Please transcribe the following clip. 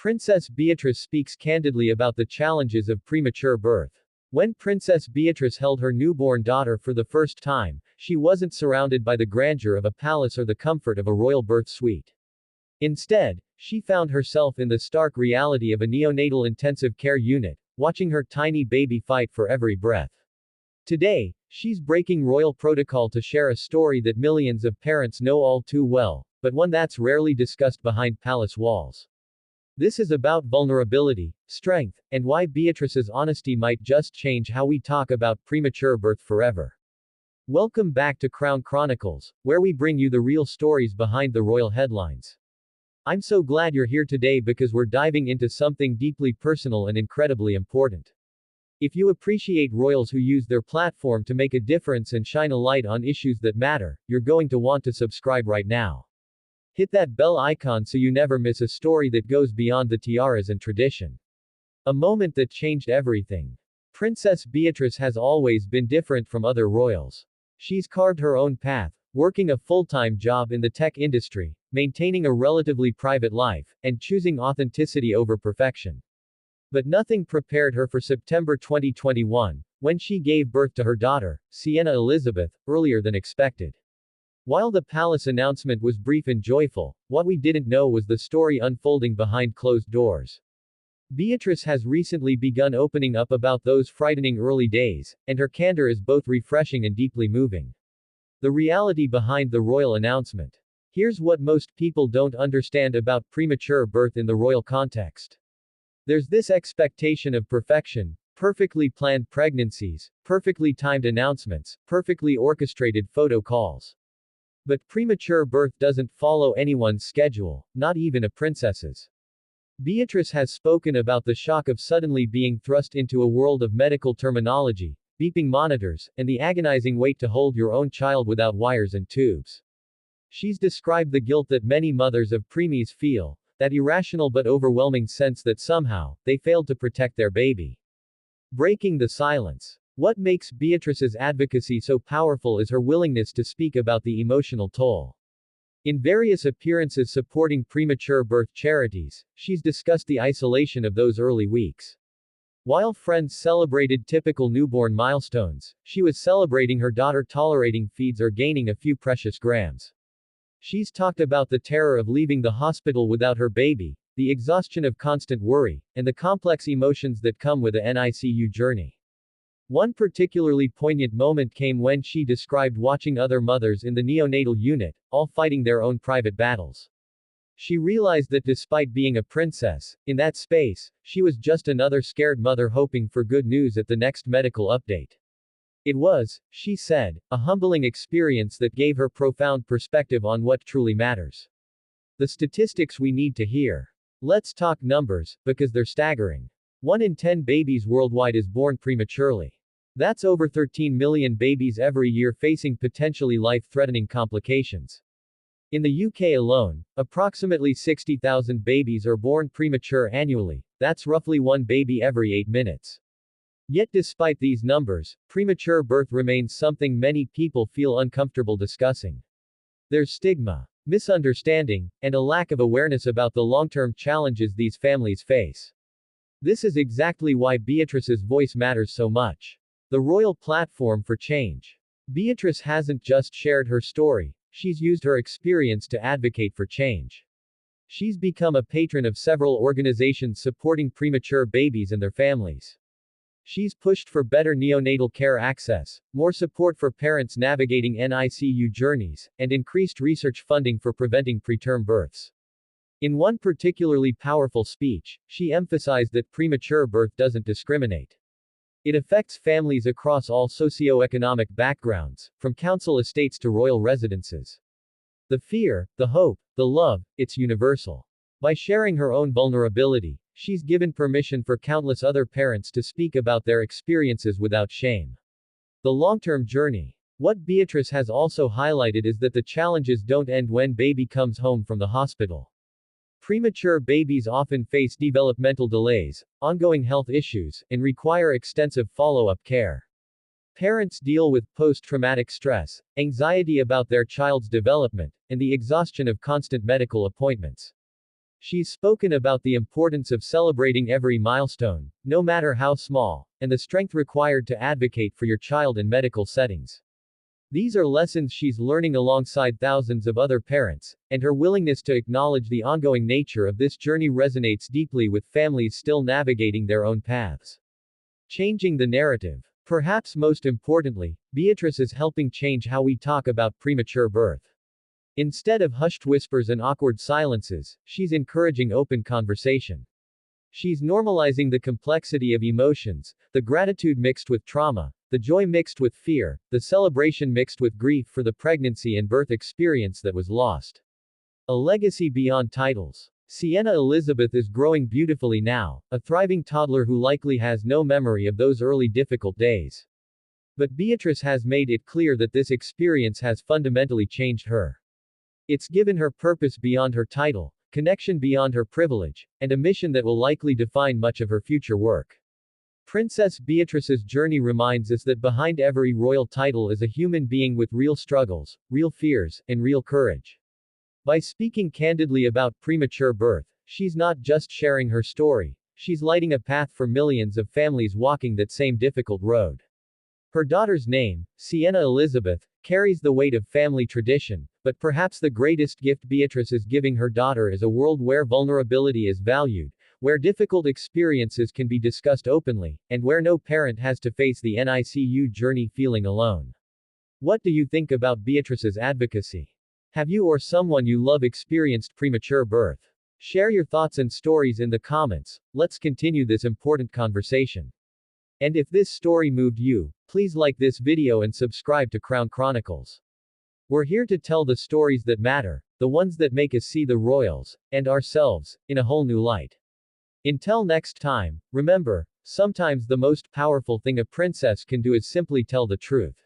Princess Beatrice speaks candidly about the challenges of premature birth. When Princess Beatrice held her newborn daughter for the first time, she wasn't surrounded by the grandeur of a palace or the comfort of a royal birth suite. Instead, she found herself in the stark reality of a neonatal intensive care unit, watching her tiny baby fight for every breath. Today, she's breaking royal protocol to share a story that millions of parents know all too well, but one that's rarely discussed behind palace walls. This is about vulnerability, strength, and why Beatrice's honesty might just change how we talk about premature birth forever. Welcome back to Crown Chronicles, where we bring you the real stories behind the royal headlines. I'm so glad you're here today because we're diving into something deeply personal and incredibly important. If you appreciate royals who use their platform to make a difference and shine a light on issues that matter, you're going to want to subscribe right now. Hit that bell icon so you never miss a story that goes beyond the tiaras and tradition. A moment that changed everything. Princess Beatrice has always been different from other royals. She's carved her own path, working a full-time job in the tech industry, maintaining a relatively private life, and choosing authenticity over perfection. But nothing prepared her for September 2021, when she gave birth to her daughter, Sienna Elizabeth, earlier than expected. While the palace announcement was brief and joyful, what we didn't know was the story unfolding behind closed doors. Beatrice has recently begun opening up about those frightening early days, and her candor is both refreshing and deeply moving. The reality behind the royal announcement. Here's what most people don't understand about premature birth in the royal context. There's this expectation of perfection, perfectly planned pregnancies, perfectly timed announcements, perfectly orchestrated photo calls. But premature birth doesn't follow anyone's schedule, not even a princess's. Beatrice has spoken about the shock of suddenly being thrust into a world of medical terminology, beeping monitors, and the agonizing wait to hold your own child without wires and tubes. She's described the guilt that many mothers of preemies feel, that irrational but overwhelming sense that somehow, they failed to protect their baby. Breaking the silence. What makes Beatrice's advocacy so powerful is her willingness to speak about the emotional toll. In various appearances supporting premature birth charities, she's discussed the isolation of those early weeks. While friends celebrated typical newborn milestones, she was celebrating her daughter tolerating feeds or gaining a few precious grams. She's talked about the terror of leaving the hospital without her baby, the exhaustion of constant worry, and the complex emotions that come with a NICU journey. One particularly poignant moment came when she described watching other mothers in the neonatal unit, all fighting their own private battles. She realized that despite being a princess, in that space, she was just another scared mother hoping for good news at the next medical update. It was, she said, a humbling experience that gave her profound perspective on what truly matters. The statistics we need to hear. Let's talk numbers, because they're staggering. 1 in 10 babies worldwide is born prematurely. That's over 13 million babies every year facing potentially life-threatening complications. In the UK alone, approximately 60,000 babies are born premature annually, that's roughly one baby every 8 minutes. Yet despite these numbers, premature birth remains something many people feel uncomfortable discussing. There's stigma, misunderstanding, and a lack of awareness about the long-term challenges these families face. This is exactly why Beatrice's voice matters so much. The royal platform for change. Beatrice hasn't just shared her story, she's used her experience to advocate for change. She's become a patron of several organizations supporting premature babies and their families. She's pushed for better neonatal care access, more support for parents navigating NICU journeys, and increased research funding for preventing preterm births. In one particularly powerful speech, she emphasized that premature birth doesn't discriminate. It affects families across all socioeconomic backgrounds, from council estates to royal residences. The fear, the hope, the love, it's universal. By sharing her own vulnerability, she's given permission for countless other parents to speak about their experiences without shame. The long-term journey. What Beatrice has also highlighted is that the challenges don't end when baby comes home from the hospital. Premature babies often face developmental delays, ongoing health issues, and require extensive follow-up care. Parents deal with post-traumatic stress, anxiety about their child's development, and the exhaustion of constant medical appointments. She's spoken about the importance of celebrating every milestone, no matter how small, and the strength required to advocate for your child in medical settings. These are lessons she's learning alongside thousands of other parents, and her willingness to acknowledge the ongoing nature of this journey resonates deeply with families still navigating their own paths. Changing the narrative. Perhaps most importantly, Beatrice is helping change how we talk about premature birth. Instead of hushed whispers and awkward silences, she's encouraging open conversation. She's normalizing the complexity of emotions, the gratitude mixed with trauma, the joy mixed with fear, the celebration mixed with grief for the pregnancy and birth experience that was lost. A legacy beyond titles. Sienna Elizabeth is growing beautifully now, a thriving toddler who likely has no memory of those early difficult days. But Beatrice has made it clear that this experience has fundamentally changed her. It's given her purpose beyond her title, connection beyond her privilege, and a mission that will likely define much of her future work. Princess Beatrice's journey reminds us that behind every royal title is a human being with real struggles, real fears, and real courage. By speaking candidly about premature birth, she's not just sharing her story, she's lighting a path for millions of families walking that same difficult road. Her daughter's name, Sienna Elizabeth, carries the weight of family tradition, but perhaps the greatest gift Beatrice is giving her daughter is a world where vulnerability is valued, where difficult experiences can be discussed openly, and where no parent has to face the NICU journey feeling alone. What do you think about Beatrice's advocacy? Have you or someone you love experienced premature birth? Share your thoughts and stories in the comments. Let's continue this important conversation. And if this story moved you, please like this video and subscribe to Crown Chronicles. We're here to tell the stories that matter, the ones that make us see the royals, and ourselves, in a whole new light. Until next time, remember, sometimes the most powerful thing a princess can do is simply tell the truth.